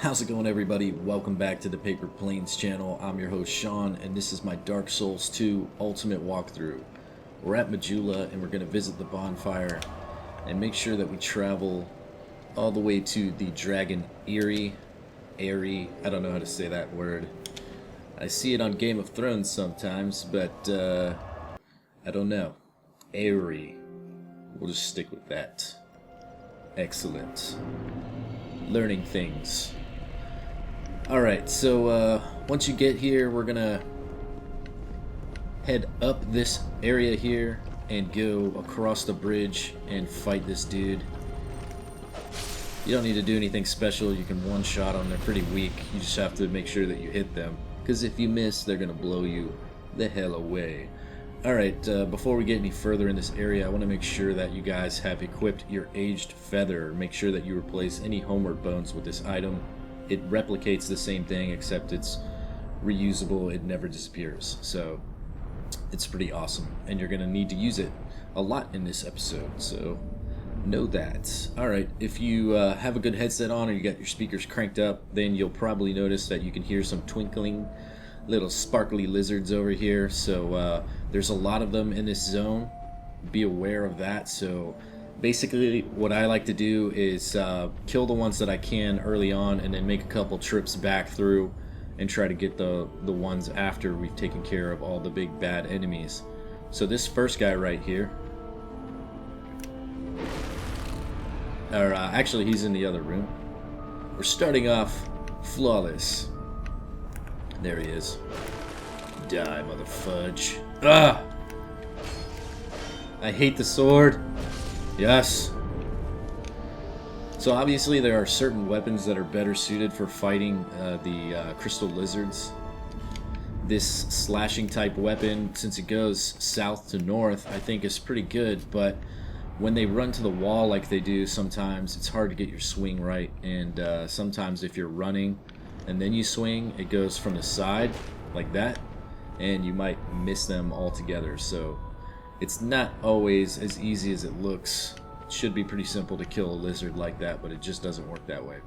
How's it going, everybody? Welcome back to the Paper Planes channel. I'm your host Sean, and this is my Dark Souls 2 Ultimate Walkthrough. We're at Majula, and we're going to visit the bonfire and make sure that we travel all the way to the dragon Aerie. I don't know how to say that word. I see it on Game of Thrones sometimes, but I don't know. Aerie. We'll just stick with that. Excellent. Learning things. Alright, so once you get here, we're gonna head up this area here and go across the bridge and fight this dude. You don't need to do anything special. You can one-shot them. They're pretty weak. You just have to make sure that you hit them, because if you miss, they're gonna blow you the hell away. Alright, before we get any further in this area, I want to make sure that you guys have equipped your Aged Feather. Make sure that you replace any homeward bones with this item. It replicates the same thing, except it's reusable. It never disappears. So it's pretty awesome, and you're going to need to use it a lot in this episode, so know that. Alright, if you have a good headset on or you got your speakers cranked up, then you'll probably notice that you can hear some twinkling little sparkly lizards over here. So there's a lot of them in this zone. Be aware of that. So basically what I like to do is kill the ones that I can early on, and then make a couple trips back through and try to get the ones after we've taken care of all the big bad enemies. So this first guy right here, or actually he's in the other room. We're starting off flawless. There he is. Die, mother fudge. Ah! I hate the sword. Yes. So obviously there are certain weapons that are better suited for fighting the crystal lizards. This slashing type weapon, since it goes south to north, I think is pretty good, but when they run to the wall like they do sometimes, it's hard to get your swing right, and sometimes if you're running and then you swing, it goes from the side like that, and you might miss them altogether. So it's not always as easy as it looks. It should be pretty simple to kill a lizard like that, but it just doesn't work that way.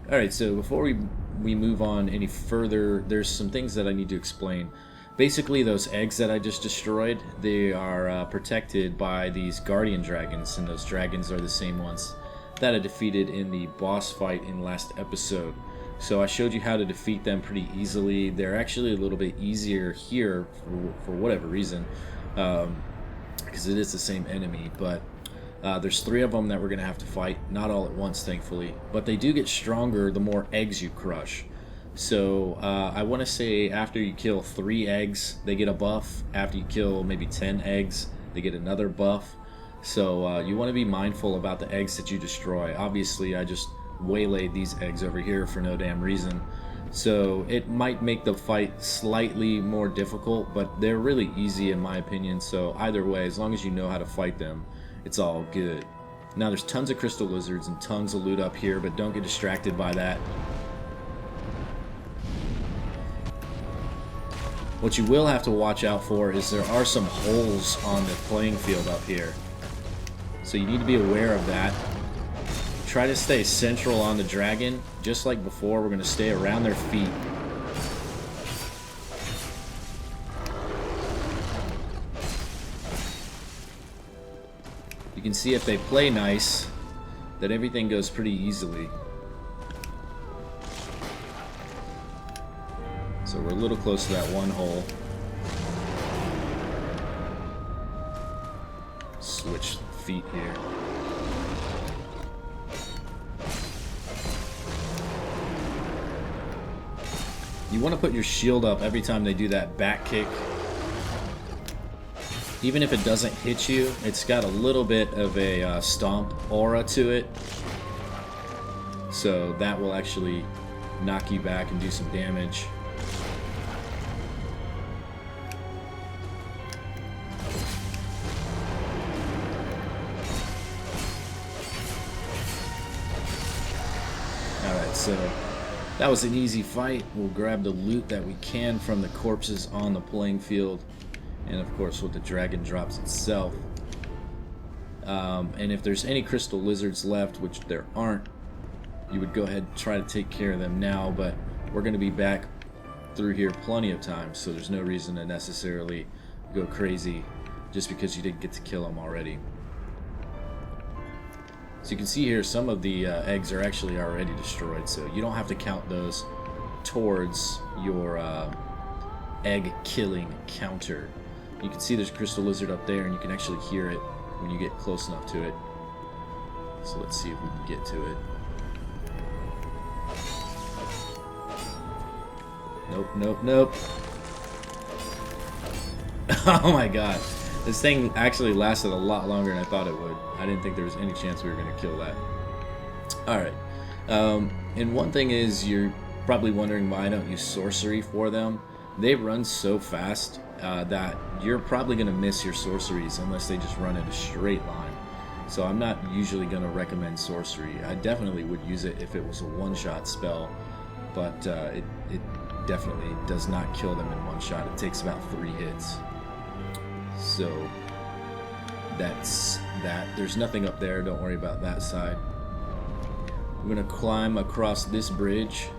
Alright, so before we move on any further, there's some things that I need to explain. Basically, those eggs that I just destroyed, they are protected by these guardian dragons, and those dragons are the same ones that I defeated in the boss fight in last episode. So I showed you how to defeat them pretty easily. They're actually a little bit easier here for whatever reason, because it is the same enemy, but there's 3 of them that we're going to have to fight, not all at once thankfully, but they do get stronger the more eggs you crush. So I want to say after you kill 3 eggs, they get a buff. After you kill maybe 10 eggs, they get another buff. So you want to be mindful about the eggs that you destroy. Obviously I just waylaid these eggs over here for no damn reason, so it might make the fight slightly more difficult, but they're really easy in my opinion. So either way, as long as you know how to fight them, it's all good. Now there's tons of crystal lizards and tons of loot up here, but don't get distracted by that. What you will have to watch out for is there are some holes on the playing field up here, so you need to be aware of that. Try to stay central on the dragon. Just like before, we're going to stay around their feet. You can see if they play nice, that everything goes pretty easily. So we're a little close to that one hole. Switch feet here. You want to put your shield up every time they do that back kick. Even if it doesn't hit you, it's got a little bit of a stomp aura to it. So that will actually knock you back and do some damage. Alright, so that was an easy fight. We'll grab the loot that we can from the corpses on the playing field, and of course what the dragon drops itself. And if there's any crystal lizards left, which there aren't, you would go ahead and try to take care of them now, but we're going to be back through here plenty of times, so there's no reason to necessarily go crazy just because you didn't get to kill them already. So you can see here some of the eggs are actually already destroyed, so you don't have to count those towards your egg killing counter. You can see there's a crystal lizard up there, and you can actually hear it when you get close enough to it. So let's see if we can get to it. Nope, nope, nope. Oh my god. This thing actually lasted a lot longer than I thought it would. I didn't think there was any chance we were going to kill that. Alright. And one thing is, you're probably wondering why I don't use sorcery for them. They run so fast that you're probably going to miss your sorceries unless they just run in a straight line. So I'm not usually going to recommend sorcery. I definitely would use it if it was a one-shot spell, but it definitely does not kill them in one shot. It takes about 3 hits. So that's that. There's nothing up there. Don't worry about that side. I'm going to climb across this bridge.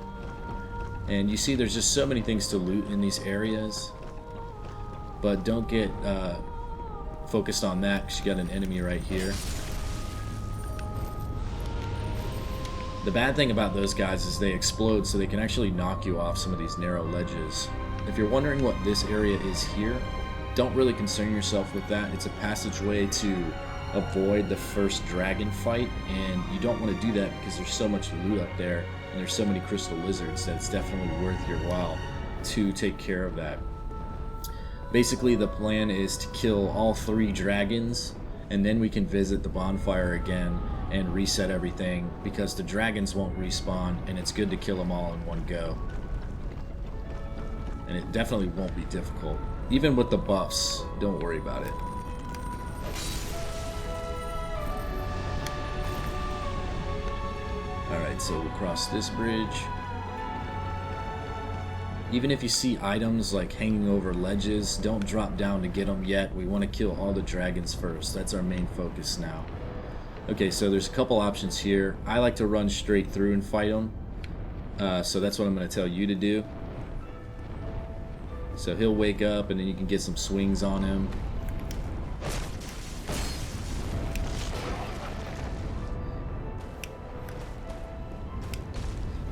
And you see there's just so many things to loot in these areas. But don't get focused on that because you got an enemy right here. The bad thing about those guys is they explode, so they can actually knock you off some of these narrow ledges. If you're wondering what this area is here, don't really concern yourself with that. It's a passageway to avoid the first dragon fight, and you don't want to do that because there's so much loot up there, and there's so many crystal lizards that it's definitely worth your while to take care of that. Basically, the plan is to kill all 3 dragons, and then we can visit the bonfire again and reset everything, because the dragons won't respawn, and it's good to kill them all in one go. And it definitely won't be difficult. Even with the buffs, don't worry about it. Alright, so we'll cross this bridge. Even if you see items like hanging over ledges, don't drop down to get them yet. We want to kill all the dragons first. That's our main focus now. Okay, so there's a couple options here. I like to run straight through and fight them. So that's what I'm going to tell you to do. So he'll wake up and then you can get some swings on him.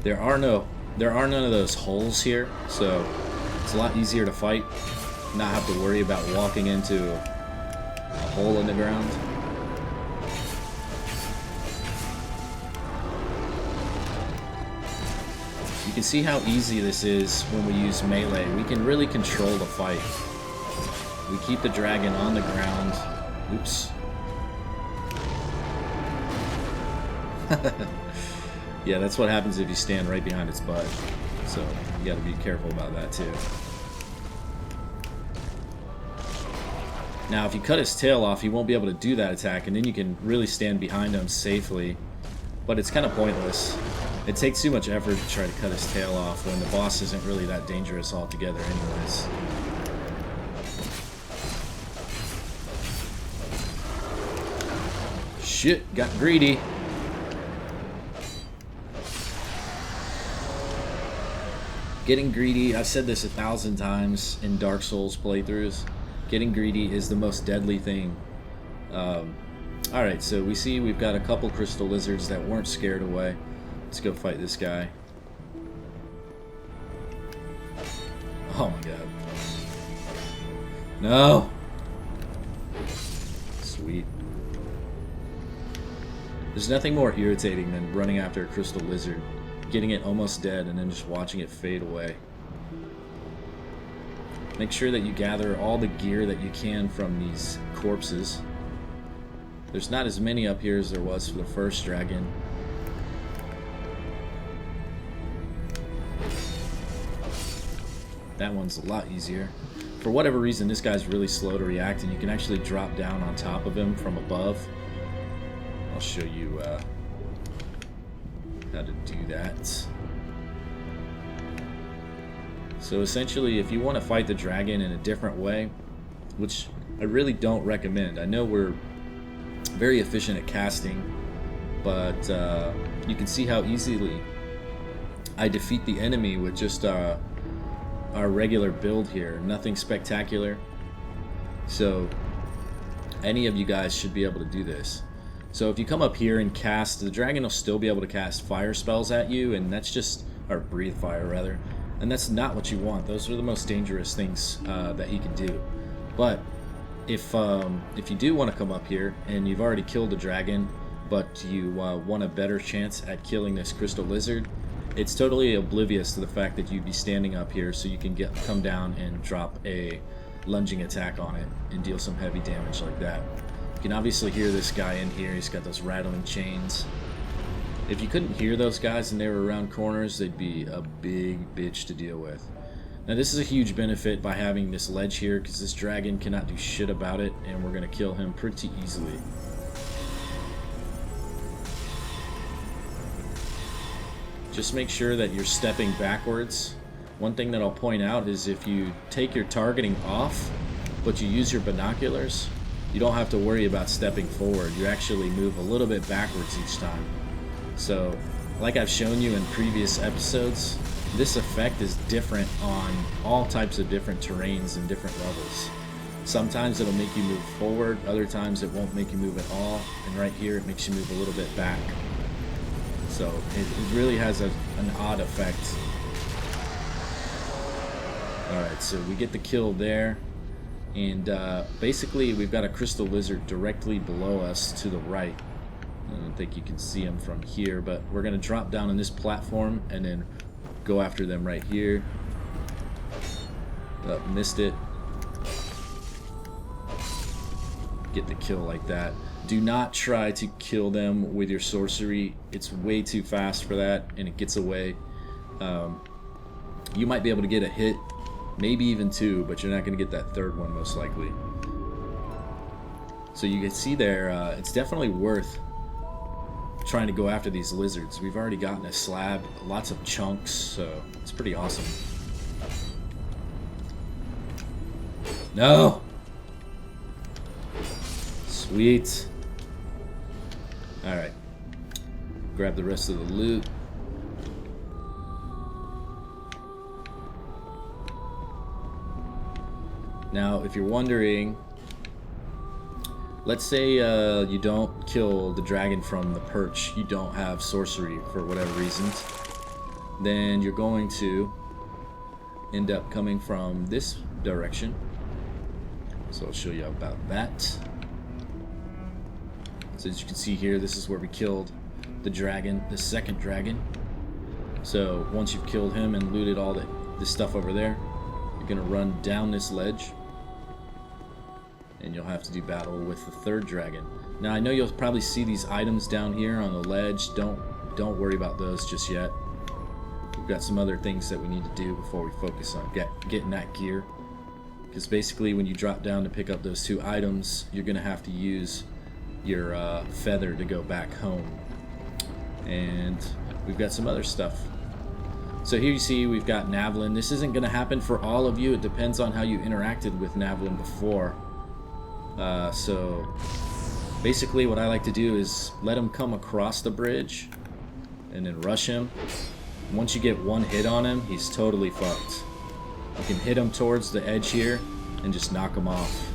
There are none of those holes here, so it's a lot easier to fight. Not have to worry about walking into a hole in the ground. You can see how easy this is when we use melee. We can really control the fight. We keep the dragon on the ground. Oops. Yeah, that's what happens if you stand right behind its butt. So you gotta be careful about that too. Now if you cut his tail off, he won't be able to do that attack, and then you can really stand behind him safely. But it's kind of pointless. It takes too much effort to try to cut his tail off when the boss isn't really that dangerous altogether anyways. Shit, got greedy. Getting greedy, I've said this 1,000 times in Dark Souls playthroughs. Getting greedy is the most deadly thing. Alright, so we see we've got a couple crystal lizards that weren't scared away. Let's go fight this guy. Oh my god. No! Sweet. There's nothing more irritating than running after a crystal lizard, getting it almost dead, and then just watching it fade away. Make sure that you gather all the gear that you can from these corpses. There's not as many up here as there was for the first dragon. That one's a lot easier. For whatever reason, this guy's really slow to react, and you can actually drop down on top of him from above. I'll show you how to do that. So essentially, if you want to fight the dragon in a different way, which I really don't recommend. I know we're very efficient at casting, but you can see how easily I defeat the enemy with just our regular build here. Nothing spectacular. So any of you guys should be able to do this. So if you come up here and cast, the dragon will still be able to cast fire spells at you, and that's just, or breathe fire rather, and that's not what you want. Those are the most dangerous things that he can do. But if you do want to come up here and you've already killed a dragon, but you want a better chance at killing this crystal lizard, it's totally oblivious to the fact that you'd be standing up here, so you can come down and drop a lunging attack on it and deal some heavy damage like that. You can obviously hear this guy in here. He's got those rattling chains. If you couldn't hear those guys and they were around corners, they'd be a big bitch to deal with. Now this is a huge benefit by having this ledge here, because this dragon cannot do shit about it, and we're going to kill him pretty easily. Just make sure that you're stepping backwards. One thing that I'll point out is if you take your targeting off, but you use your binoculars, you don't have to worry about stepping forward. You actually move a little bit backwards each time. So, like I've shown you in previous episodes, this effect is different on all types of different terrains and different levels. Sometimes it'll make you move forward, other times it won't make you move at all, and right here it makes you move a little bit back. So it really has an odd effect. Alright, so we get the kill there, and basically we've got a crystal lizard directly below us to the right. I don't think you can see him from here, but we're going to drop down on this platform and then go after them right here. Oh, missed it. Get the kill like that. Do not try to kill them with your sorcery. It's way too fast for that, and it gets away. You might be able to get a hit, maybe even two, but you're not going to get that third one most likely. So you can see there, it's definitely worth trying to go after these lizards. We've already gotten a slab, lots of chunks, so it's pretty awesome. No! Sweet. Alright. Grab the rest of the loot. Now, if you're wondering, let's say you don't kill the dragon from the perch, you don't have sorcery for whatever reasons, then you're going to end up coming from this direction. So I'll show you about that. So as you can see here, this is where we killed the dragon, the second dragon. So once you've killed him and looted all this stuff over there, you're gonna run down this ledge, and you'll have to do battle with the third dragon. Now I know you'll probably see these items down here on the ledge. Don't worry about those just yet. We've got some other things that we need to do before we focus on getting that gear. Because basically when you drop down to pick up those two items, you're gonna have to use your feather to go back home. And we've got some other stuff. So here you see we've got Navlin. This isn't going to happen for all of you. It depends on how you interacted with Navlin before. So basically what I like to do is let him come across the bridge and then rush him. Once you get one hit on him, he's totally fucked. You can hit him towards the edge here and just knock him off.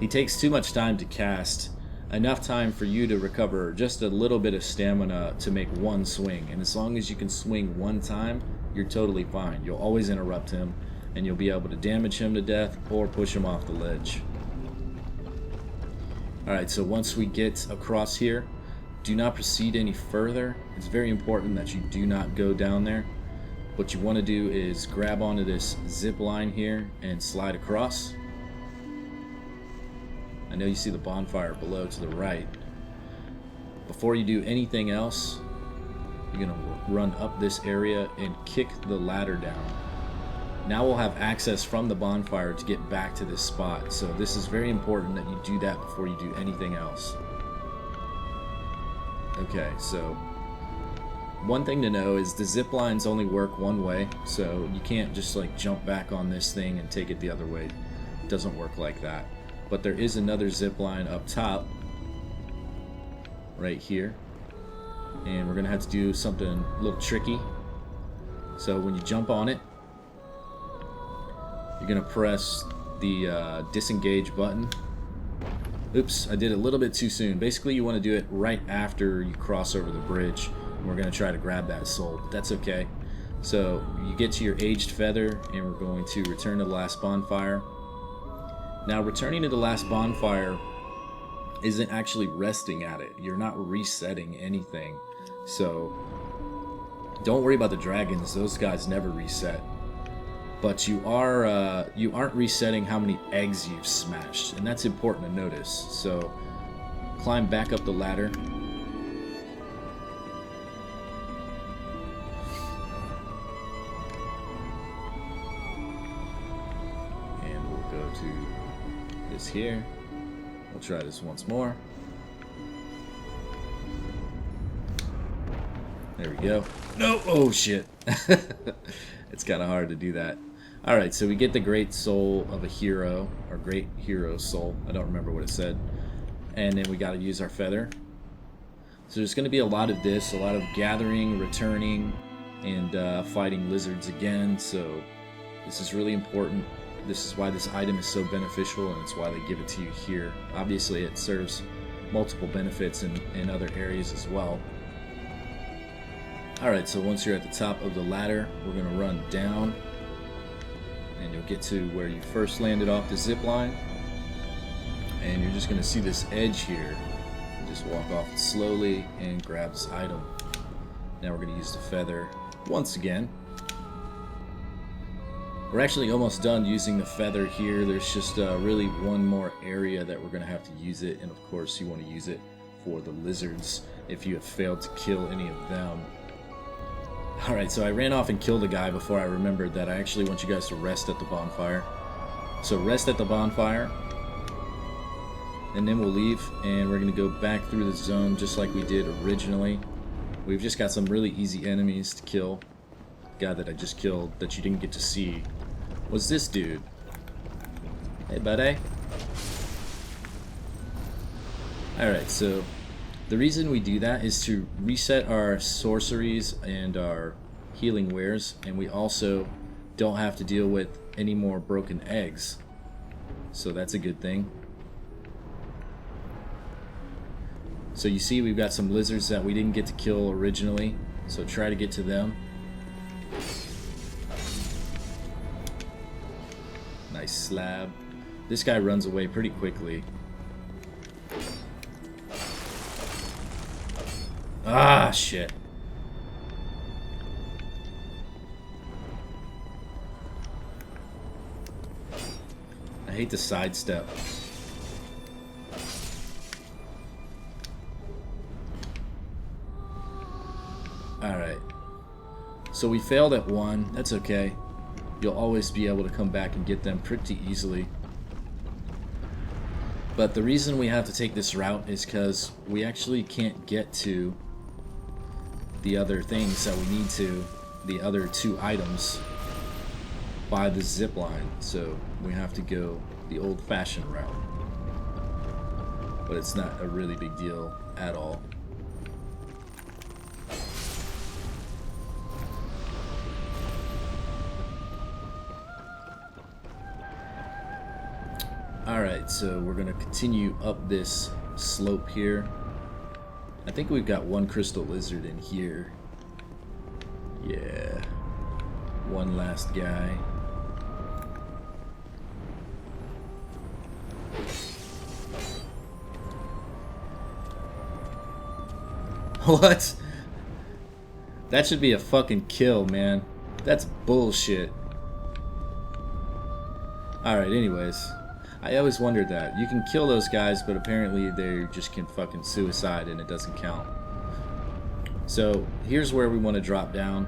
He takes too much time to cast, enough time for you to recover just a little bit of stamina to make one swing, and as long as you can swing one time, you're totally fine. You'll always interrupt him, and you'll be able to damage him to death or push him off the ledge. Alright, so once we get across here, do not proceed any further. It's very important that you do not go down there. What you want to do is grab onto this zip line here and slide across. I know you see the bonfire below to the right. Before you do anything else, you're going to run up this area and kick the ladder down. Now we'll have access from the bonfire to get back to this spot. So this is very important that you do that before you do anything else. Okay, so one thing to know is the zip lines only work one way, so you can't just like jump back on this thing and take it the other way. It doesn't work like that. but there is another zip line up top right here, and we're gonna have to do something a little tricky. So when you jump on it, you're gonna press the disengage button. Oops, I did it a little bit too soon. Basically, you want to do it right after you cross over the bridge, and we're going to try to grab that soul, but that's okay. So you get to your aged feather, and we're going to return to the last bonfire. Now, returning to the last bonfire isn't actually resting at it. You're not resetting anything. So don't worry about the dragons. Those guys never reset. But you aren't resetting how many eggs you've smashed, and that's important to notice. So climb back up the ladder. And we'll go to this here. We'll try this once more. There we go. No! Oh shit. It's kind of hard to do that. Alright, so we get the great soul of a hero, or great hero soul. I don't remember what it said. And then we got to use our feather. So there's going to be a lot of this, a lot of gathering, returning, and fighting lizards again. So this is really important. This is why this item is so beneficial, and it's why they give it to you here. Obviously, it serves multiple benefits in other areas as well. Alright, so once you're at the top of the ladder, we're going to run down. And you'll get to where you first landed off the zip line, and you're just going to see this edge here. You just walk off it slowly and grab this item. Now we're going to use the feather once again. We're actually almost done using the feather here. There's just really one more area that we're going to have to use it, and of course you want to use it for the lizards if you have failed to kill any of them. Alright, so I ran off and killed a guy before I remembered that I actually want you guys to rest at the bonfire. So rest at the bonfire, and then we'll leave, and we're going to go back through the zone just like we did originally. We've just got some really easy enemies to kill. The guy that I just killed that you didn't get to see was this dude. Hey, buddy. Alright, so the reason we do that is to reset our sorceries and our healing wares, and we also don't have to deal with any more broken eggs. So that's a good thing. So you see we've got some lizards that we didn't get to kill originally, so try to get to them. Nice slab. This guy runs away pretty quickly. Ah, shit. I hate the sidestep. Alright. So we failed at one. That's okay. You'll always be able to come back and get them pretty easily. But the reason we have to take this route is because we actually can't get to the other things that we need to, the other two items, by the zip line. So we have to go the old-fashioned route. But it's not a really big deal at all. Alright, so we're going to continue up this slope here. I think we've got one crystal lizard in here. Yeah. One last guy. What? That should be a fucking kill, man. That's bullshit. Alright, anyways. I always wondered that. You can kill those guys, but apparently they just can fucking suicide and it doesn't count. So here's where we want to drop down.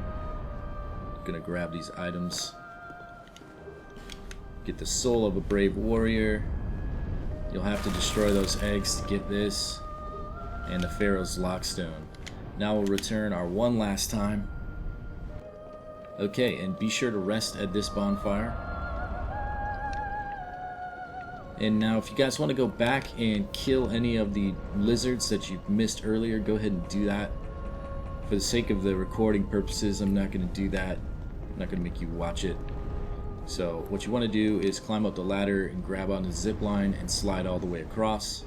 Gonna grab these items. Get the soul of a brave warrior. You'll have to destroy those eggs to get this. And the Pharaoh's Lockstone. Now we'll return our one last time. Okay, and be sure to rest at this bonfire. And now if you guys want to go back and kill any of the lizards that you missed earlier, go ahead and do that. For the sake of the recording purposes, I'm not going to do that. I'm not going to make you watch it. So what you want to do is climb up the ladder and grab on the zip line and slide all the way across.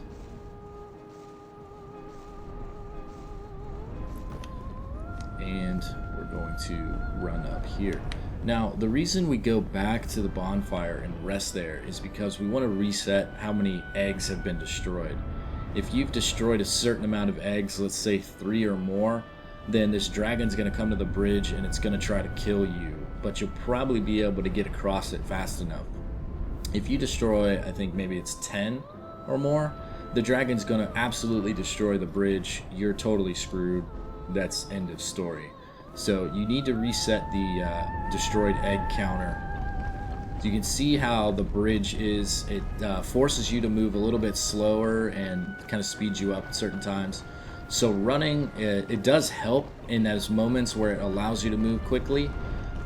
And we're going to run up here. Now, the reason we go back to the bonfire and rest there is because we want to reset how many eggs have been destroyed. If you've destroyed a certain amount of eggs, let's say 3 or more, then this dragon's going to come to the bridge and it's going to try to kill you, but you'll probably be able to get across it fast enough. If you destroy, I think maybe it's 10 or more, the dragon's going to absolutely destroy the bridge. You're totally screwed. That's end of story. So you need to reset the destroyed egg counter. So you can see how the bridge is, it forces you to move a little bit slower and kind of speeds you up at certain times. So running, it does help in those moments where it allows you to move quickly,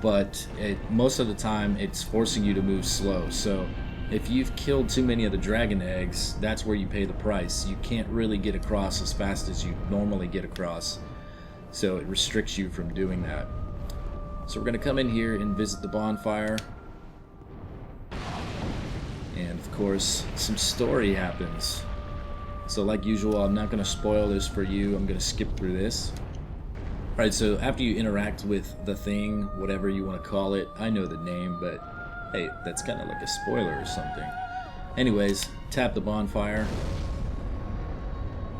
but most of the time it's forcing you to move slow. So if you've killed too many of the dragon eggs, that's where you pay the price. You can't really get across as fast as you normally get across. So it restricts you from doing that. So we're going to come in here and visit the bonfire. And of course, some story happens. So like usual, I'm not going to spoil this for you. I'm going to skip through this. Alright, so after you interact with the thing, whatever you want to call it, I know the name, but hey, that's kind of like a spoiler or something. Anyways, tap the bonfire.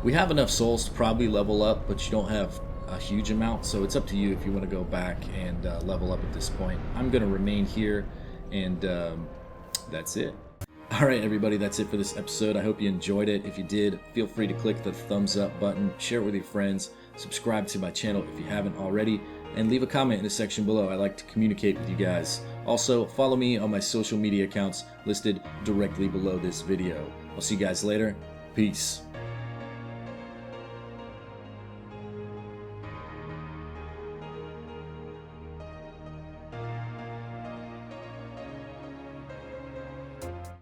We have enough souls to probably level up, but you don't have a huge amount, so it's up to you if you want to go back and level up at this point. I'm going to remain here, and that's it. Alright everybody, that's it for this episode. I hope you enjoyed it. If you did, feel free to click the thumbs up button, share it with your friends, subscribe to my channel if you haven't already, and leave a comment in the section below. I like to communicate with you guys. Also, follow me on my social media accounts listed directly below this video. I'll see you guys later. Peace.